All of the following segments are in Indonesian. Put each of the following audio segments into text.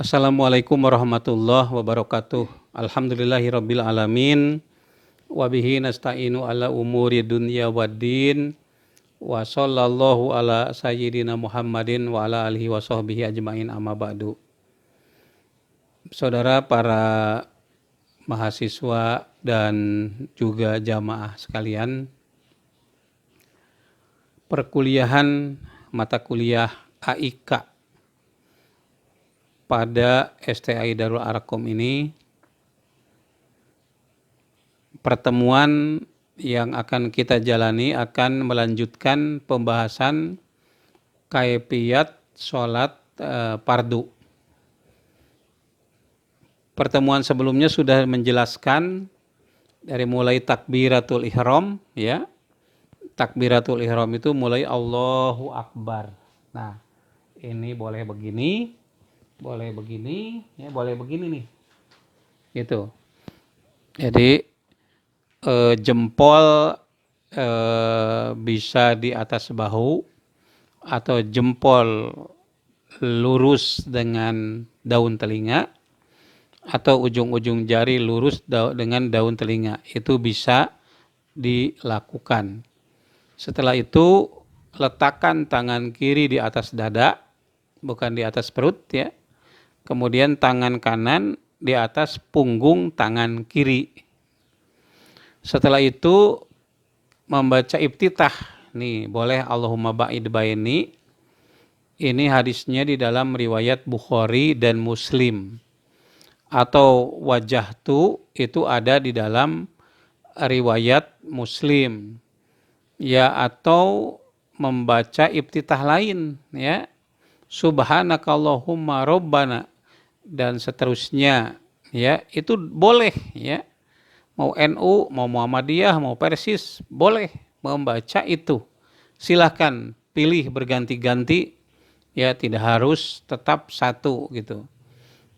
Assalamualaikum warahmatullahi wabarakatuh. Alhamdulillahirabbil alamin. Wa bihi nasta'inu ala umuri dunya waddin. Wa sallallahu ala sayyidina Muhammadin wa ala alihi wa sahbihi ajmain amma ba'du. Saudara para mahasiswa dan juga jamaah sekalian, perkuliahan mata kuliah AIK pada STAI Darul Arqam ini, pertemuan yang akan kita jalani akan melanjutkan pembahasan kaifiyat sholat fardu. Pertemuan sebelumnya sudah menjelaskan dari mulai takbiratul ihram, ya. Takbiratul ihram itu mulai Allahu Akbar. Nah, ini boleh begini, boleh begini, ya boleh begini nih. Gitu. Jadi jempol bisa di atas bahu atau jempol lurus dengan daun telinga atau ujung-ujung jari lurus dengan daun telinga. Itu bisa dilakukan. Setelah itu letakkan tangan kiri di atas dada, bukan di atas perut ya. Kemudian tangan kanan di atas punggung tangan kiri. Setelah itu membaca iftitah. Nih, boleh Allahumma ba'id baini. Ini hadisnya di dalam riwayat Bukhari dan Muslim. Atau wajahtu itu ada di dalam riwayat Muslim. Ya, atau membaca iftitah lain ya. Subhanakallahumma rabbana dan seterusnya ya, itu boleh ya. Mau NU, mau Muhammadiyah, mau Persis, boleh membaca itu. Silahkan pilih berganti-ganti ya, tidak harus tetap satu gitu.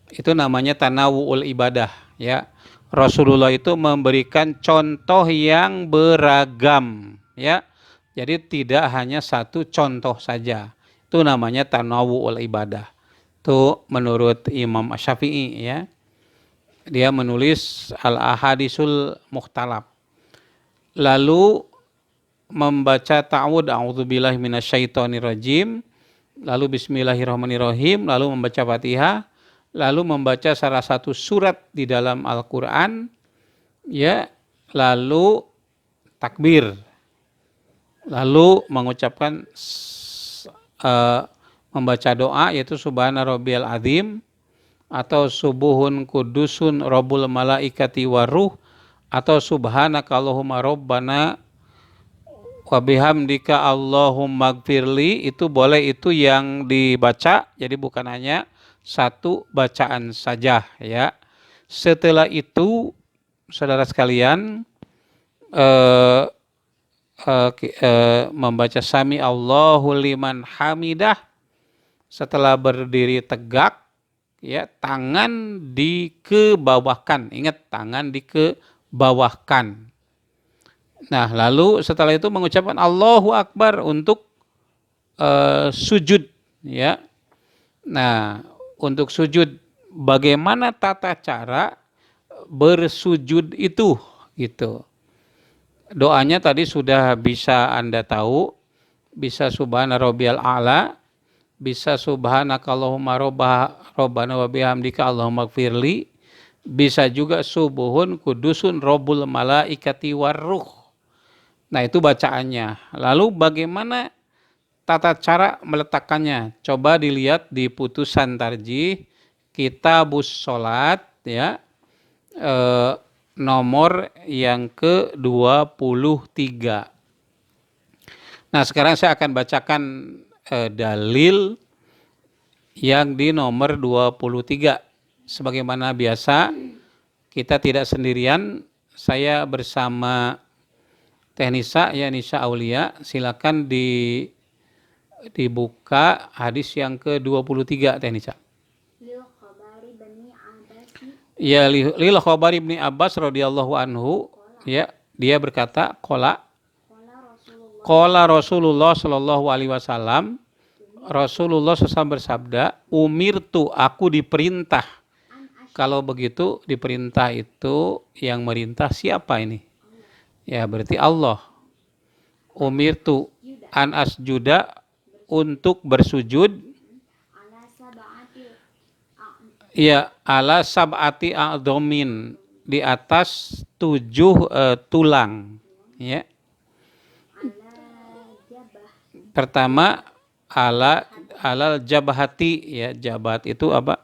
Itu namanya tanawu'ul ibadah ya. Rasulullah itu memberikan contoh yang beragam ya. Jadi tidak hanya satu contoh saja. Itu namanya tanawu'ul ibadah. Itu menurut Imam Syafi'i ya. Dia menulis Al-Ahadisul Mukhtalab. Lalu membaca ta'awud a'udzubillahi minasyaitonirrajim, lalu bismillahirrahmanirrahim, lalu membaca Fatihah, lalu membaca salah satu surat di dalam Al-Qur'an ya, lalu takbir. Lalu mengucapkan membaca doa yaitu subhana rabbiyal azim atau subuhun kudusun rabbul malaikati waruh atau subhanaka allahumma rabbana wa bihamdika allahumma gfirli. Itu boleh, itu yang dibaca, jadi bukan hanya satu bacaan saja ya. Setelah itu saudara sekalian membaca sami Allahu liman hamidah. Setelah berdiri tegak ya, tangan dikebawahkan. Ingat, tangan dikebawahkan. Nah, lalu setelah itu mengucapkan Allahu Akbar untuk sujud ya. Nah, untuk sujud, bagaimana tata cara bersujud itu gitu. Doanya tadi sudah bisa Anda tahu, bisa subhana rabbiyal a'la, bisa subhanakallahumma rabbana wa bihamdika allahumma gfirli, bisa juga subuhun kudusun rabbul malaikati waruh. Nah, itu bacaannya. Lalu bagaimana tata cara meletakkannya? Coba dilihat di putusan tarjih Kitabus Sholat ya, nomor yang ke-23. Nah, sekarang saya akan bacakan dalil yang di nomor 23. Sebagaimana biasa, kita tidak sendirian. Saya bersama Teh Nisa ya, Nisa Aulia. Silakan dibuka hadis yang ke-23 Teh Nisa. Ya, lil khabari ibni Abbas radhiyallahu anhu ya, dia berkata qala Rasulullah sallallahu alaihi wasallam, Rasulullah SAW bersabda, umirtu, aku diperintah. Kalau begitu diperintah itu yang merintah siapa ini? Ya berarti Allah. Umirtu an asjuda, untuk bersujud, ya ala sab'ati a'dhamin, di atas 7 tulang. Ya. Pertama alal jabhati, ya, jabat itu apa?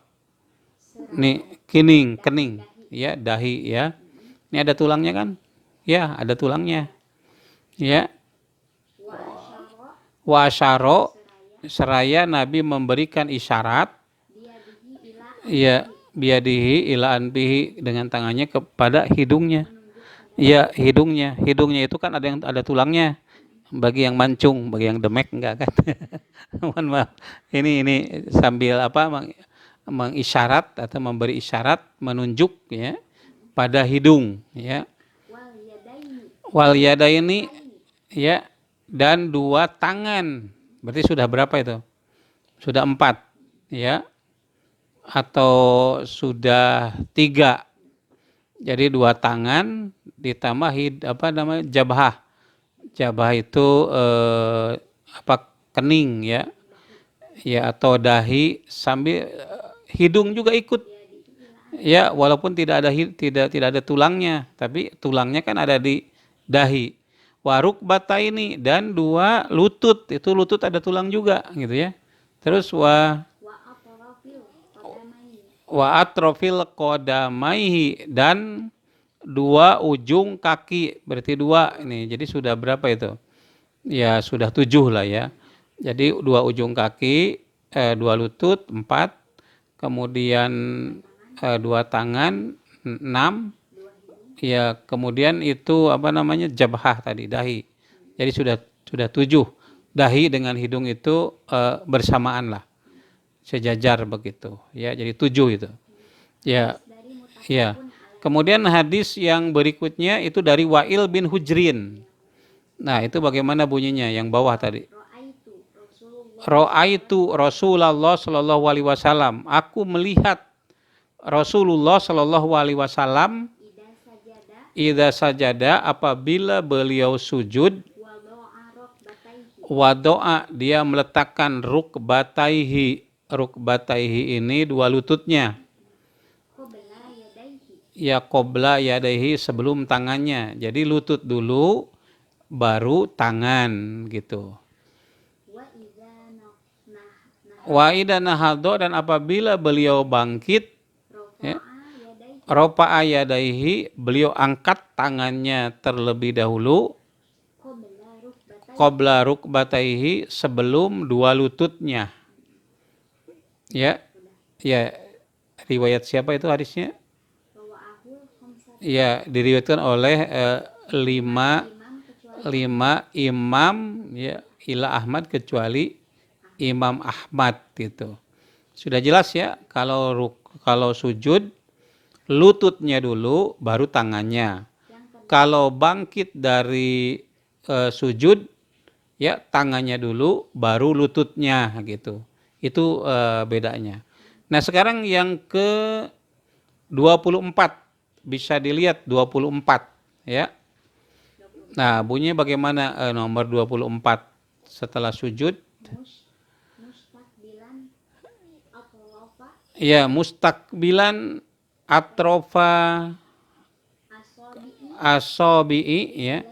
Nih, kening, ya, dahi, ya. Ini ada tulangnya kan? Ya, ada tulangnya. Ya. Wa asyara, seraya Nabi memberikan isyarat, ya, biadihi ila anbihi, dengan tangannya kepada hidungnya. Ya, hidungnya. Hidungnya itu kan ada tulangnya. Bagi yang mancung, bagi yang demek enggak kan? Mohon maaf. Ini sambil apa, mengisyarat atau memberi isyarat, menunjuk, ya, pada hidung, ya. Wal yadaini, ya, dan 2 tangan. Berarti sudah berapa itu? Sudah 4, ya, atau sudah 3. Jadi 2 tangan ditambah jabhah. Jabhah itu kening, ya. Ya, atau dahi, sambil hidung juga ikut. Ya, walaupun tidak ada tulangnya, tapi tulangnya kan ada di dahi. Waruk bata ini, dan 2 lutut, itu lutut ada tulang juga, gitu ya. Terus wa atrofil qadamaihi, dan 2 ujung kaki, berarti 2 ini. Jadi sudah berapa itu? Ya sudah 7 lah, ya. Jadi 2 ujung kaki, 2 lutut 4, kemudian 2 tangan 6, ya, kemudian itu jabhah tadi, dahi. Jadi sudah 7. Dahi dengan hidung itu bersamaan lah, sejajar begitu, ya. Jadi 7 itu, ya. Ya. Kemudian hadis yang berikutnya itu dari Wa'il bin Hujrin. Nah, itu bagaimana bunyinya yang bawah tadi? Ra'aitu Rasulullah sallallahu alaihi wasallam. Aku melihat Rasulullah sallallahu alaihi wasallam idza sajada, apabila beliau sujud, wadoa, dia meletakkan rukbataihi. Rukbataihi ini 2 lututnya. Ya, qabla yadaihi, sebelum tangannya. Jadi lutut dulu baru tangan, gitu. Wa idza nahadha, dan apabila beliau bangkit, ya, rafa'a yadaihi, beliau angkat tangannya terlebih dahulu, qabla rukbataihi, sebelum 2 lututnya. Ya. Ya, riwayat siapa itu hadisnya? Ya, diriwayatkan oleh 5 imam, ya, ila Ahmad, kecuali Imam Ahmad, gitu. Sudah jelas, ya, kalau sujud lututnya dulu baru tangannya. Kalau bangkit dari sujud, ya, tangannya dulu baru lututnya, gitu. Itu bedanya. Nah, sekarang yang ke 24, bisa dilihat 24, ya. Nah, bunyinya bagaimana nomor 24 setelah sujud? Ya, mustakbilan atrofa asobi'i, ya,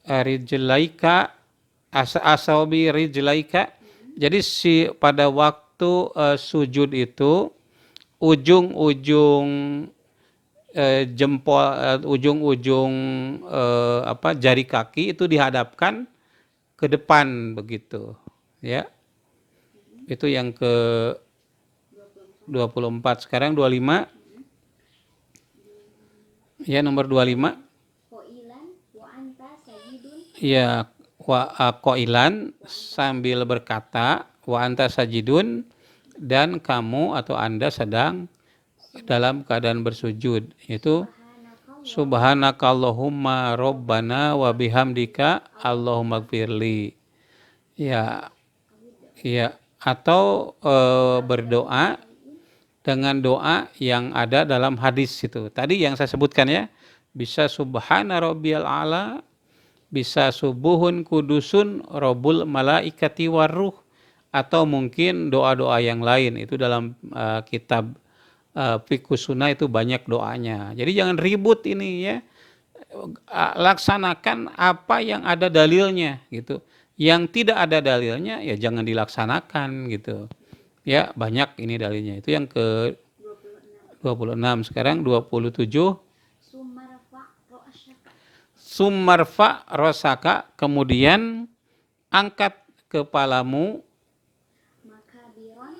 rijlaika, asobi rijlaika. Jadi pada waktu sujud itu ujung-ujung jempol, ujung-ujung jari kaki itu dihadapkan ke depan, begitu, ya. Itu yang ke 24. Sekarang 25. Ya, nomor 25. Ya, qailan, sambil berkata, wa anta sajidun, dan kamu atau Anda sedang dalam keadaan bersujud. Itu subhanakallahumma rabbana wa bihamdika Allahumma gfirli. Ya, Ya, atau berdoa dengan doa yang ada dalam hadis itu. Tadi yang saya sebutkan ya, bisa subhana rabbiyal a'la, bisa subuhun kudusun robbul malaikati waruh, atau mungkin doa-doa yang lain. Itu dalam kitab Fiqhus Sunnah itu banyak doanya. Jadi jangan ribut ini ya. Laksanakan apa yang ada dalilnya gitu. Yang tidak ada dalilnya ya jangan dilaksanakan gitu. Ya, banyak ini dalilnya. Itu yang ke 26. Sekarang 27. Sumarfa rosaka, kemudian angkat kepalamu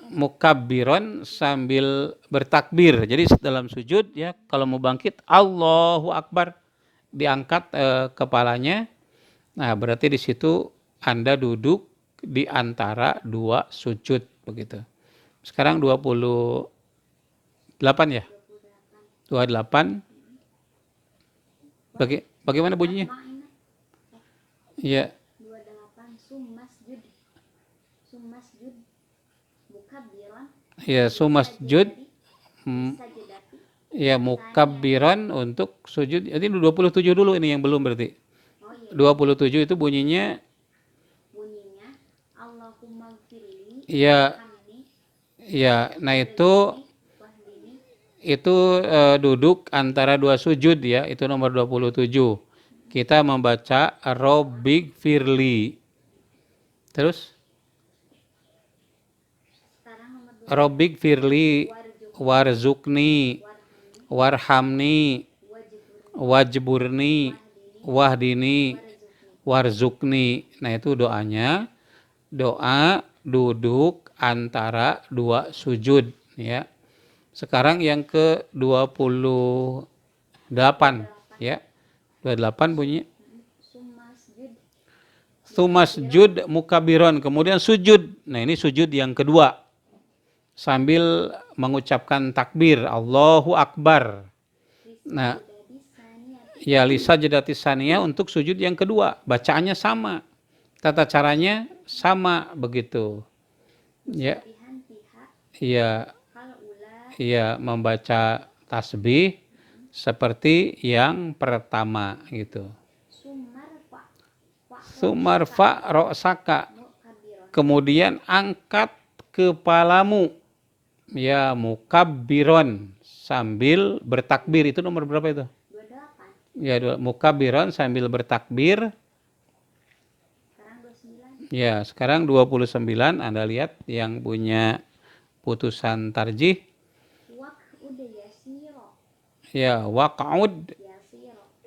mukabbiron sambil bertakbir. Jadi dalam sujud ya, kalau mau bangkit Allahu Akbar, diangkat kepalanya. Nah, berarti di situ Anda duduk di antara dua sujud begitu. Sekarang 28 ya? 28. Bagaimana bunyinya? Iya. 28 sumasjud mukabbiran. Ya, sumasjud. Ya, mukabbiran untuk sujud. Jadi 27 dulu ini yang belum berarti. 27 itu bunyinya Allahumma gfirli. Ya. Ya, nah itu duduk antara dua sujud ya, itu nomor 27. Kita membaca Robbik Firli. Terus Robbik Firli Warzukni Warhamni Wajburni Wahdini Warzukni. Nah itu doanya, doa duduk antara dua sujud ya. Sekarang yang ke 28 ya. 28 bunyi Sumasjud mukabiron, kemudian sujud. Nah ini sujud yang kedua sambil mengucapkan takbir Allahu Akbar. Nah ya lisa jedati saniyah untuk sujud yang kedua, bacaannya sama, tata caranya sama begitu ya. Ya, ya membaca tasbih seperti yang pertama gitu. Sumarfa rosaka, kemudian angkat kepalamu ya mukabbiron sambil bertakbir. Itu nomor berapa itu? 28. Ya, mukabbiron sambil bertakbir. Ya, sekarang 29. Anda lihat yang punya putusan tarjih. Ya, waq'ud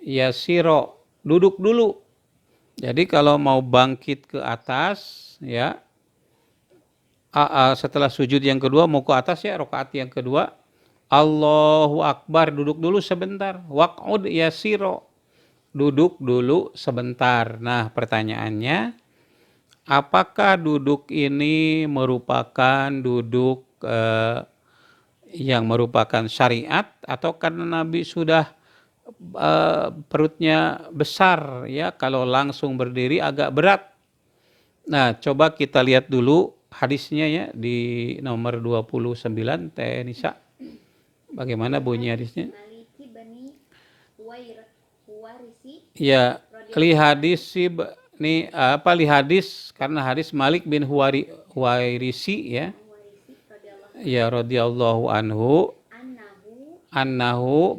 yasiro, duduk dulu. Jadi kalau mau bangkit ke atas ya, setelah sujud yang kedua mau ke atas ya, rakaat yang kedua Allahu Akbar, duduk dulu sebentar. Waq'ud yasiro, duduk dulu sebentar. Nah pertanyaannya, apakah duduk ini merupakan duduk yang merupakan syariat, atau karena Nabi sudah perutnya besar ya, kalau langsung berdiri agak berat. Nah coba kita lihat dulu hadisnya ya di nomor 29 Teh Nisa. Bagaimana bunyi hadisnya? Ya, li hadis nih apa li hadis, karena hadis Malik bin Huwairisi ya. Ya radhiyallahu anhu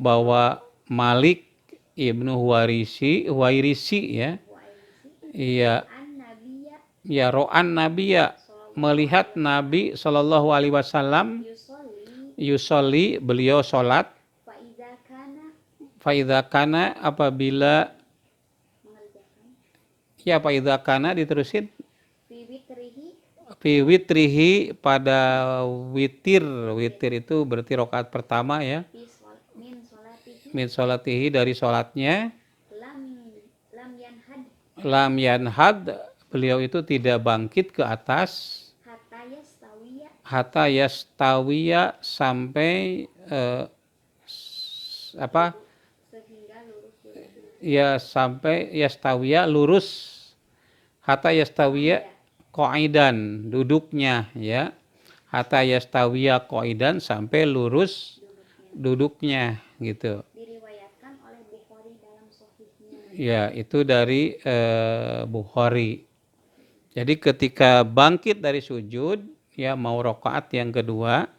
bahwa Malik ibnu Huwairisi ya. Iya. Ya ro'an nabiya, melihat Nabi Shallallahu Alaihi Wasallam yusolli, beliau sholat. Faidha kana, apabila ya faidha kana diterusin fi witrihi, pada witir itu berarti rakaat pertama ya, min sholatihi, dari sholatnya. Lam yanhad, beliau itu tidak bangkit ke atas. Hatta yastawiya, sampai ya sampai yastawiya lurus. Hatta yastawiya qa'idan, duduknya ya. Hatta yastawiya qa'idan, sampai lurus duduknya gitu. Diriwayatkan oleh Bukhari dalam Sahihnya. Ya, itu dari Bukhari. Jadi ketika bangkit dari sujud, ya mau rakaat yang kedua,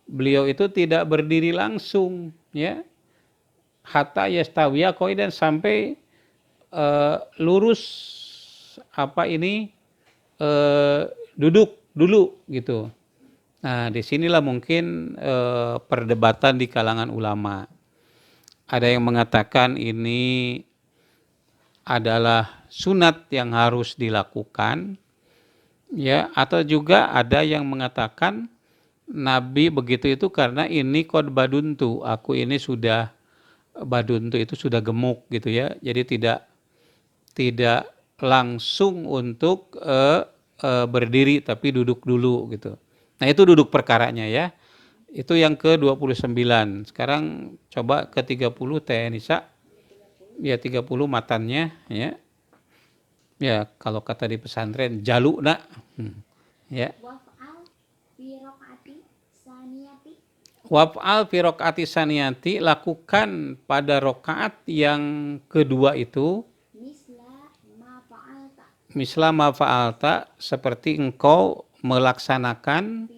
beliau itu tidak berdiri langsung, ya. Hatta yastawiya qa'idan, sampai lurus duduk dulu gitu. Nah, disinilah mungkin perdebatan di kalangan ulama. Ada yang mengatakan ini adalah sunat yang harus dilakukan, ya, atau juga ada yang mengatakan Nabi begitu itu karena ini qad baduntu, aku ini sudah baduntu itu sudah gemuk gitu ya, jadi tidak langsung untuk berdiri tapi duduk dulu gitu. Nah, itu duduk perkaranya ya. Itu yang ke-29. Sekarang coba ke-30 Teh Nisa. Ya 30 matannya ya. Ya, kalau kata di pesantren jalukna. Ya. Waf'al fi raq'ati saniyati. Waf'al fi raq'ati saniyati, lakukan pada rakaat yang kedua itu misla ma fa'alta, seperti engkau melaksanakan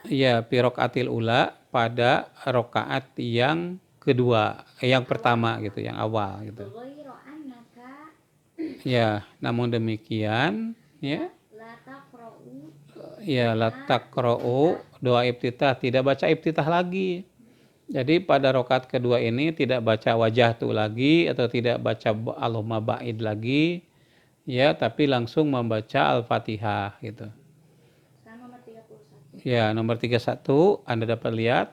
ya fi raq'atil ula, pada rakaat yang kedua, yang pertama gitu, yang awal gitu. Ya, namun demikian ya. Ya, la taqra'u, doa iftitah, tidak baca iftitah lagi. Jadi pada rakaat kedua ini tidak baca wajah tu lagi, atau tidak baca Allahumma ba'id lagi, ya, tapi langsung membaca Al-Fatihah gitu. Sekarang nomor 31. Ya, nomor 31 Anda dapat lihat.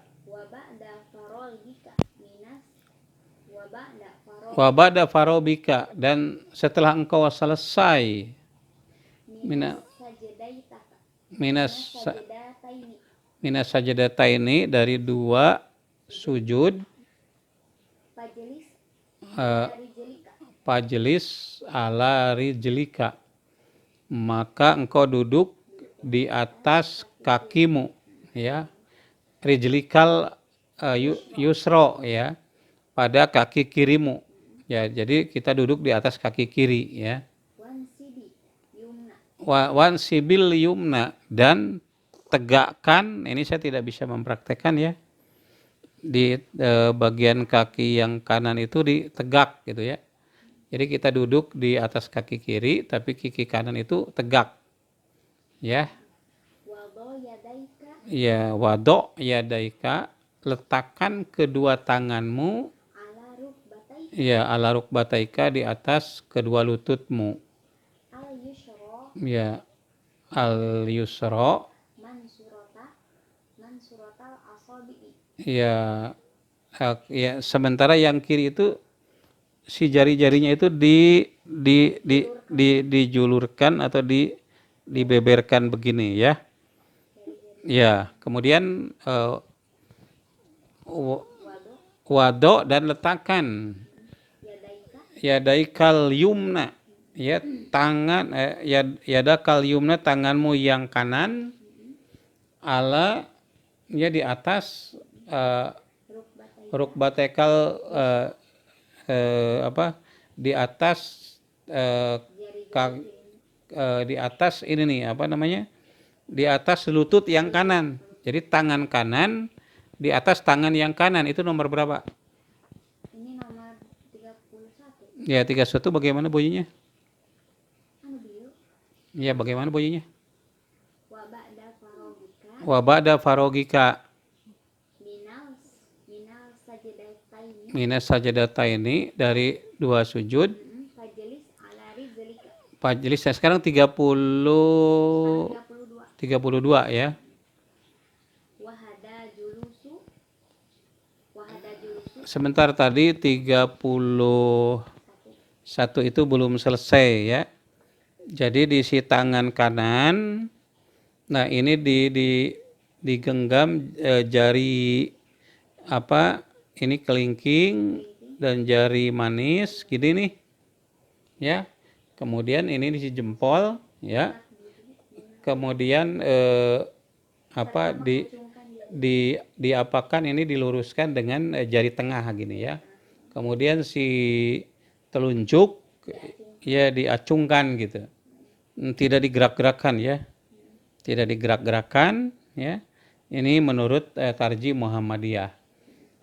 Wa ba'da farobika, dan setelah engkau selesai minas sajadataini, dari dua sujud, fajlis ala rijlika, maka engkau duduk di atas kakimu ya. Rijlikal yusro ya, pada kaki kirimu ya. Jadi kita duduk di atas kaki kiri ya. Wan sibil yumna, dan tegakkan, ini saya tidak bisa mempraktekkan ya, di bagian kaki yang kanan itu ditegak gitu ya. Jadi kita duduk di atas kaki kiri, tapi kaki kanan itu tegak ya. Ya, wado yadaika, letakkan kedua tanganmu ya ala rukbataika, di atas kedua lututmu. Ya, al yusra ya, ya, sementara yang kiri itu si jari-jarinya itu dijulurkan atau dibeberkan begini ya. Ya, kemudian wado, dan letakkan yadaikal yumna ya, tangan yadakal yumna, tanganmu yang kanan, ala ya, di atas rukbatekal di atas di atas ini nih apa namanya, di atas lutut yang kanan. Jadi tangan kanan di atas tangan yang kanan, itu nomor berapa? Ini nomor 31. Ya, 31 bagaimana bunyinya? Ya, bagaimana bunyinya? Wa ba'da farogika minas sajadataini, dari dua sujud, fajlis. Sekarang 32 ya. Sebentar, tadi 31 itu belum selesai ya. Jadi di si tangan kanan, nah ini digenggam jari ini kelingking dan jari manis gini nih ya. Kemudian ini di jempol, ya. Kemudian apa diapakan ini diluruskan dengan jari tengah gini ya. Kemudian si telunjuk ya diacungkan gitu. Tidak digerak-gerakkan ya. Tidak digerak-gerakkan ya. Ini menurut Tarjih Muhammadiyah.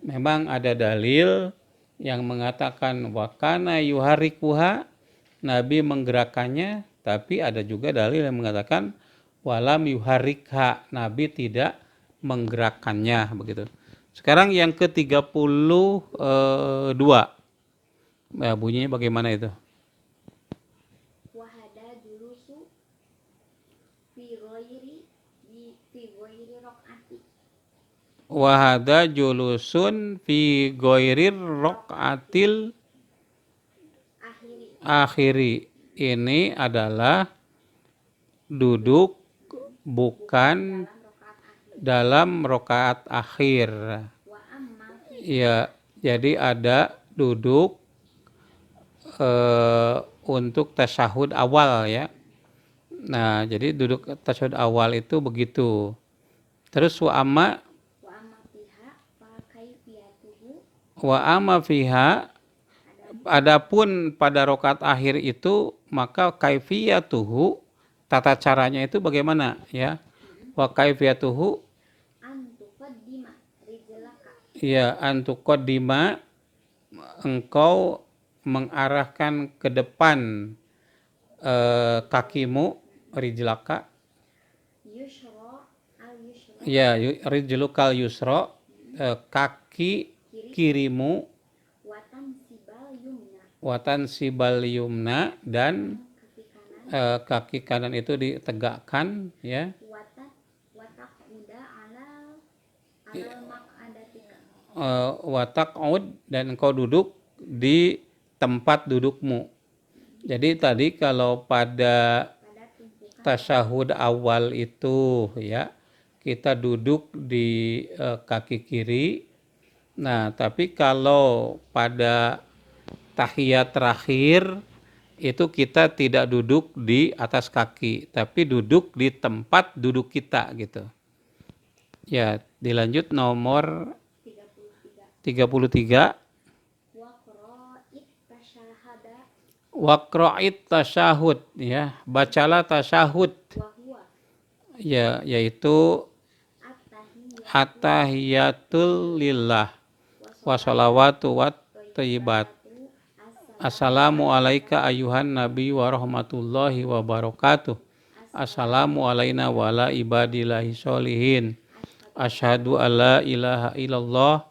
Memang ada dalil yang mengatakan wakana yuharikuha, Nabi menggerakkannya, tapi ada juga dalil yang mengatakan walam yuharikha, Nabi tidak menggerakkannya begitu. Sekarang yang ke-32. Bunyinya bagaimana itu? Wahada julusu fi ghairi raq'ati. Wahada julusun fi ghoirir rokaatil akhiri. Ini adalah duduk bukan dalam rokaat akhir. Wa amma Ya, jadi ada duduk untuk tasyahud awal ya. Nah, jadi duduk tasyahud awal itu begitu. Terus wa amma fiha fa kaifiyatuhu, wa amma fiha, adapun pada rokaat akhir itu maka kaifiyatuhu, tata caranya itu bagaimana ya? Wa kaifiyatuhu an tuqaddima rijlaka, ya antuqaddima, engkau mengarahkan ke depan kakimu, rijlaka yusra al yusra ya rijlukal yusra, kaki kirimu, watan sibal yumna, dan kaki kanan, kaki kanan itu ditegakkan ya. watak uda alal maq'adatika, Watak'ud, dan engkau duduk di tempat dudukmu. Jadi tadi kalau pada tumpukan tasyahud awal itu ya kita duduk di kaki kiri. Nah, tapi kalau pada tahiyat terakhir itu kita tidak duduk di atas kaki, tapi duduk di tempat duduk kita gitu. Ya, dilanjut nomor 33. Waqra'it tasyahud ya, bacalah tasyahud wa huwa ya, yaitu at-tahiyatul lillah wa sholawatu wa thayyibat. Assalamu alayka ayuhan nabi wa rahmatullahi wa barakatuh. Assalamu alayna wa ala ibadillahi sholihin. Asyhadu alla ilaha illallah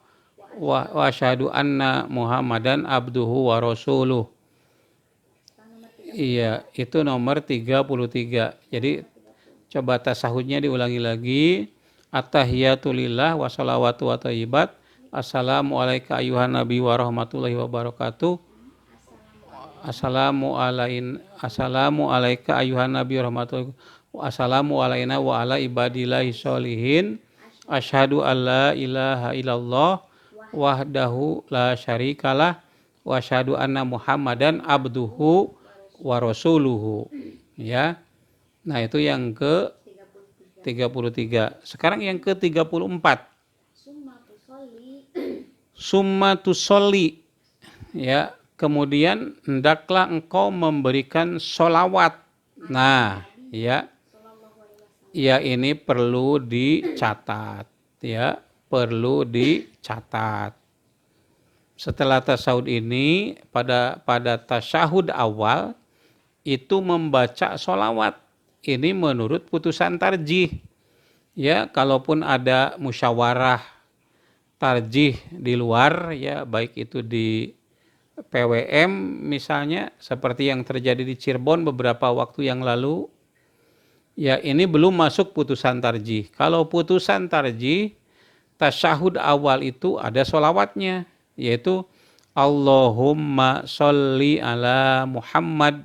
wa asyhadu anna muhammadan abduhu wa rasuluh. Iya, itu nomor 33. Jadi coba tasahudnya diulangi lagi. At-tahiyatu lillah wa sholawatu wa thayyibat. Assalamu alayka ayuhan nabi wa rahmatullahi wa barakatuh. Assalamu alayka ayuhan nabi wa rahmatullahi. Assalamu alayna wa ala ibadillahi sholihin. Asyhadu alla ilaha illallah wahdahu la syarikalah wa asyhadu anna muhammadan abduhu wa rasuluhu ya. Nah, itu yang ke 33. Sekarang yang ke 34. Summa tusolli ya, kemudian hendaklah engkau memberikan sholawat. Nah, ya. Ya, ini perlu dicatat ya, perlu dicatat. Setelah tasyahud ini pada tasyahud awal itu membaca sholawat. Ini menurut putusan tarjih. Ya, kalaupun ada musyawarah tarjih di luar ya, baik itu di PWM misalnya seperti yang terjadi di Cirebon beberapa waktu yang lalu. Ya, ini belum masuk putusan tarjih. Kalau putusan tarjih, tasyahud awal itu ada sholawatnya, yaitu Allahumma sholli ala Muhammad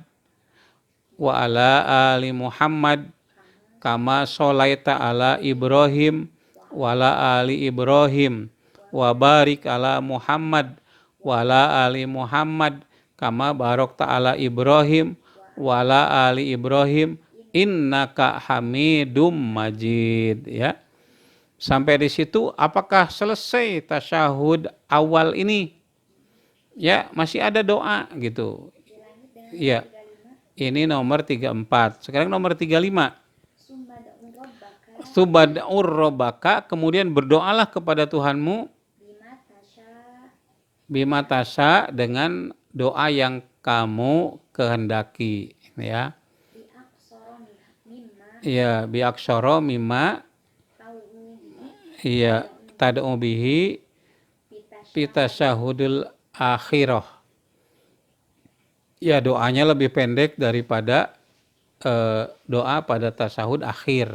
wa ala ali Muhammad kama sholaita ala Ibrahim wa ala ali Ibrahim wa barik ala Muhammad wa ala ali Muhammad kama barokta ala Ibrahim wala ali Ibrahim innaka Hamidum Majid, ya. Sampai di situ apakah selesai tasyahud awal ini? Ya, masih ada doa gitu. Dilanjut dengan Ya, 35. ini nomor 34. Sekarang nomor 35. Summa da'u rabbaka Subad'ur robbaka, kemudian berdoalah kepada Tuhanmu bima tasya bima tasya dengan doa yang kamu kehendaki, ya. bi aqsara mimma Ya, bi aksara mimma, tauhu ya, tad'u bihi fi tasyahudul akhirah. Ya, doanya lebih pendek daripada doa pada tasyahud akhir.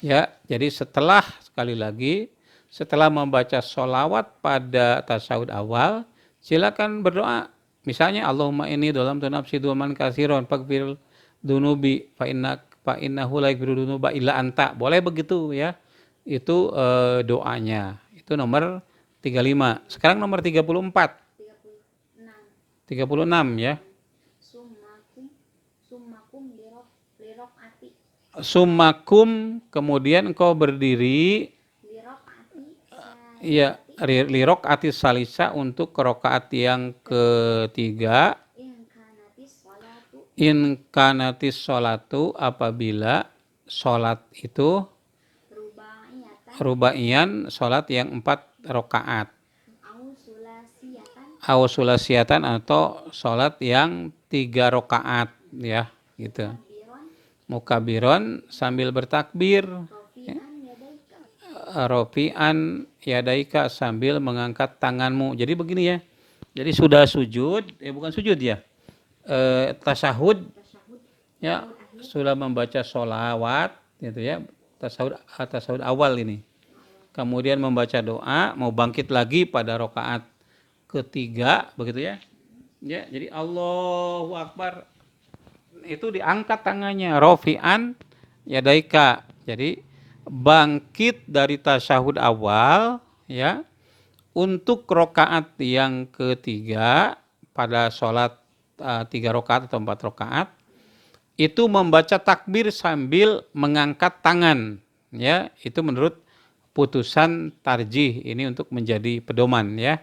Ya, jadi sekali lagi setelah membaca sholawat pada tasyahud awal, silakan berdoa. Misalnya Allahumma inni dhalamtu nafsi dzulman katsiran faghfir dunubi fa innahu la yaghfiru dzunuba illa anta. Boleh begitu, ya. Itu doanya. Itu nomor 35. Sekarang nomor 34. 36. 36, ya. Summakum liroqati Summakum, kemudian engkau berdiri, ya, lirok atis salisa untuk rokaat yang ketiga. In kanatis sholatu, apabila sholat itu rubaiyan, sholat yang 4 rokaat. Ausulasiatan atau sholat yang 3 rokaat, ya, gitu. Mukabiron, sambil bertakbir. Rofi'an yadaika, sambil mengangkat tanganmu. Jadi begini, ya. Jadi sudah sujud, bukan sujud, ya. Tasyahud, ya, sudah membaca sholawat, gitu, ya. Tasyahud awal ini. Kemudian membaca doa, mau bangkit lagi pada rokaat ketiga, begitu, ya. Ya, jadi Allahu Akbar, itu diangkat tangannya, rofi'an yadaika. Jadi bangkit dari tasyahud awal, ya, untuk rokaat yang ketiga pada sholat 3 rokaat atau 4 rokaat, itu membaca takbir sambil mengangkat tangan, ya. Itu menurut putusan tarjih ini untuk menjadi pedoman, ya.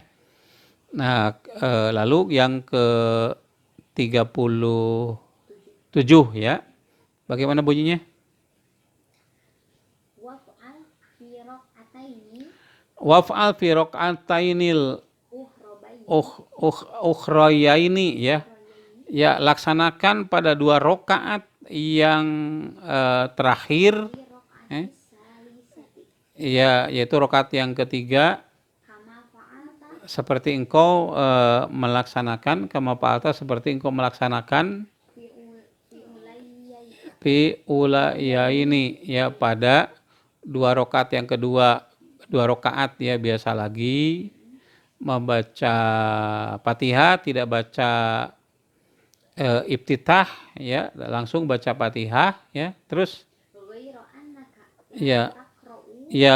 Nah, lalu yang ke 37, ya. Bagaimana bunyinya? Waf'al fi raq'atainil ukhrayaini, ya. Ya, laksanakan pada 2 rakaat yang terakhir, ya, yaitu rakaat yang ketiga, seperti engkau melaksanakan, kama fa'alta, seperti engkau melaksanakan fi ulayaini, ya, pada 2 rakaat yang kedua. 2 rakaat, ya, biasa lagi membaca Fatihah, tidak baca iftitah, ya, langsung baca Fatihah, ya. Terus, ya,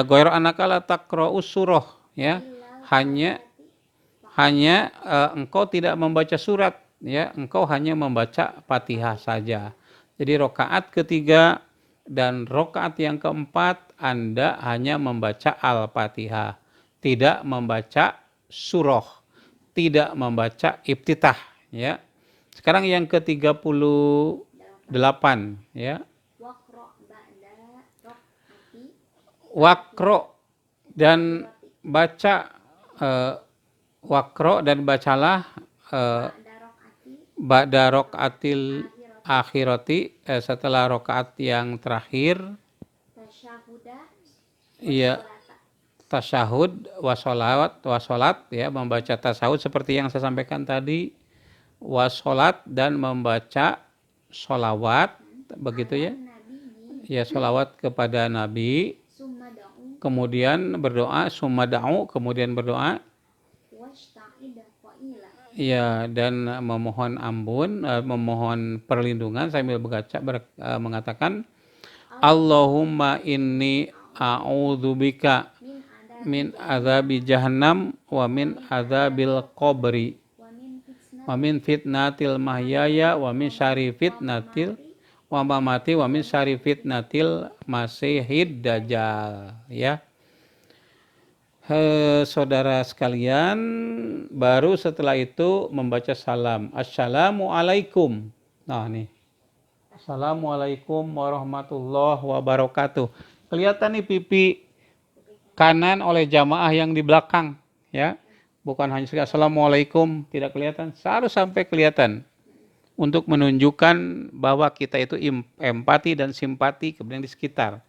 ghairu annaka la taqra'us surah, ya. Hanya engkau tidak membaca surat, ya, engkau hanya membaca Fatihah saja. Jadi rakaat ketiga dan rakaat yang keempat Anda hanya membaca Al-Fatihah, tidak membaca surah, tidak membaca iftitah, ya. Sekarang yang ke-38, ya. Wakro, dan baca wakro, dan bacalah ba'da rokaatil akhirati, setelah rokaat yang terakhir, ya, tasyahud wasolat, ya, membaca tasyahud seperti yang saya sampaikan tadi, wasolat, dan membaca sholawat, begitu, ya. Ya, sholawat kepada Nabi, kemudian berdoa, sumada'u, kemudian berdoa, ya, dan memohon ampun, memohon perlindungan sambil mengatakan Allahumma inni a'udzubika min azabi jahannam wa min azabil qabri wa min fitnatil mahyaya wa min syarri fitnatil wa mamati wa min syarri fitnatil masihid dajjal. Ya. Saudara sekalian, baru setelah itu membaca salam. Assalamualaikum. Nah, nih. Assalamualaikum warahmatullahi wabarakatuh. Kelihatan nih pipi kanan oleh jamaah yang di belakang, ya. Bukan hanya sekali assalamualaikum, tidak kelihatan, harus sampai kelihatan untuk menunjukkan bahwa kita itu empati dan simpati kepada yang di sekitar.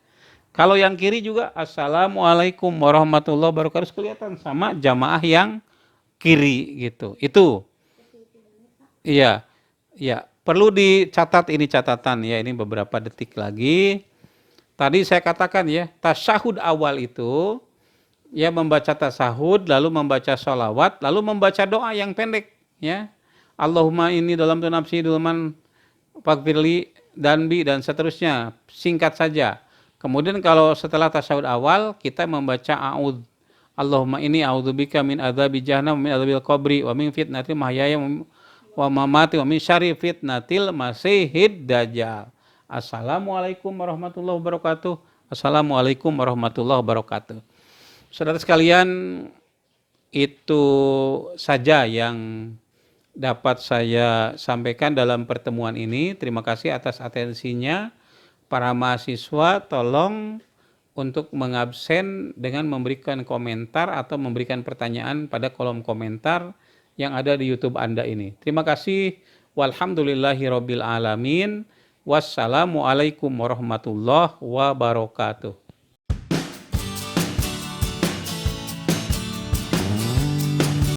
Kalau yang kiri juga assalamualaikum warahmatullahi wabarakatuh, kelihatan sama jamaah yang kiri gitu. Itu. Iya. Ya, perlu dicatat ini catatan ya, ini beberapa detik lagi. Tadi saya katakan ya, tasyahud awal itu ya membaca tasyahud, lalu membaca sholawat, lalu membaca doa yang pendek ya. Allahumma inni dalam tu nafsi dulman fakfirli danbi dan seterusnya, singkat saja. Kemudian kalau setelah tasyahud awal kita membaca a'udz. Allahumma inni a'udzubika min adzabi jahannam wa min adzabil qabri wa min fitnatil mahyaya wa mamati wa min syarri fitnatil masihid dajjal. Assalamualaikum warahmatullahi wabarakatuh. Assalamualaikum warahmatullahi wabarakatuh. Saudara sekalian, itu saja yang dapat saya sampaikan dalam pertemuan ini. Terima kasih atas atensinya. Para mahasiswa tolong untuk mengabsen dengan memberikan komentar atau memberikan pertanyaan pada kolom komentar yang ada di YouTube Anda ini. Terima kasih. Walhamdulillahirabbil alamin. Wassalamualaikum warahmatullahi wabarakatuh.